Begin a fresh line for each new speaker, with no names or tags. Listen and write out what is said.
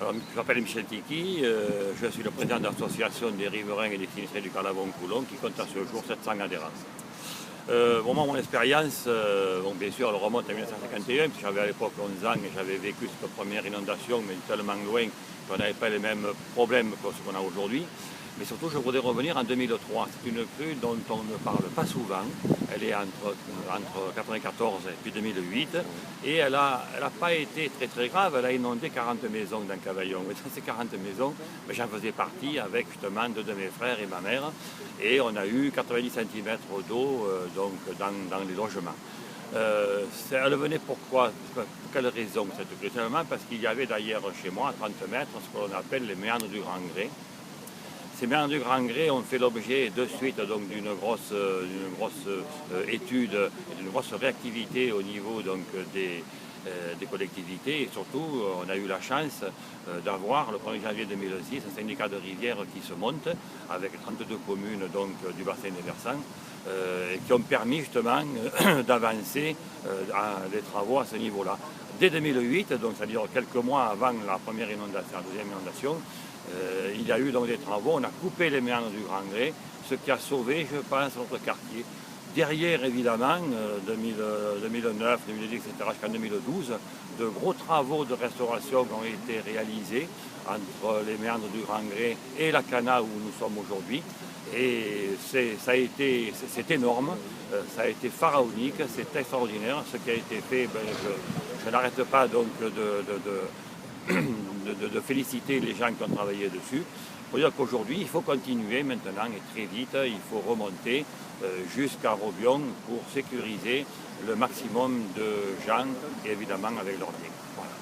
Alors, je m'appelle Michel Tiki, je suis le président de l'association des riverains et des sinistrés du Carlavon-Coulon qui compte à ce jour 700 adhérents. Mon expérience, bien sûr, elle remonte à 1951, puisque j'avais à l'époque 11 ans et j'avais vécu cette première inondation, mais tellement loin qu'on n'avait pas les mêmes problèmes que ce qu'on a aujourd'hui. Mais surtout, je voudrais revenir en 2003. C'est une crue dont on ne parle pas souvent. Elle est entre 1994 et puis 2008. Et elle n'a pas été très grave. Elle a inondé 40 maisons dans Cavaillon. Et dans ces 40 maisons, j'en faisais partie avec justement deux de mes frères et ma mère. Et on a eu 90 cm d'eau dans les logements. Elle venait pourquoi? Pour quelle raison cette crue? Seulement parce qu'il y avait d'ailleurs chez moi, à 30 mètres, ce que l'on appelle les méandres du Grand Grès. Ces méandres du Grand Grès ont fait l'objet de suite d'une grosse étude et d'une grosse réactivité au niveau des collectivités. Et surtout, on a eu la chance d'avoir le 1er janvier 2006 un syndicat de rivière qui se monte avec 32 communes du bassin des Versants et qui ont permis justement d'avancer les travaux à ce niveau-là. Dès 2008, donc c'est-à-dire quelques mois avant la première inondation, la deuxième inondation, il y a eu donc des travaux, on a coupé les méandres du Grand Grès, ce qui a sauvé, je pense, notre quartier. Derrière, évidemment, 2009, 2010, etc., jusqu'en 2012, de gros travaux de restauration ont été réalisés entre les méandres du Grand Grès et la Cana où nous sommes aujourd'hui. Et c'est énorme, ça a été pharaonique, c'est extraordinaire ce qui a été fait. Je n'arrête pas donc de féliciter les gens qui ont travaillé dessus. Pour dire qu'aujourd'hui, il faut continuer maintenant et très vite, il faut remonter jusqu'à Robion pour sécuriser le maximum de gens, et évidemment avec leurs biens. Voilà.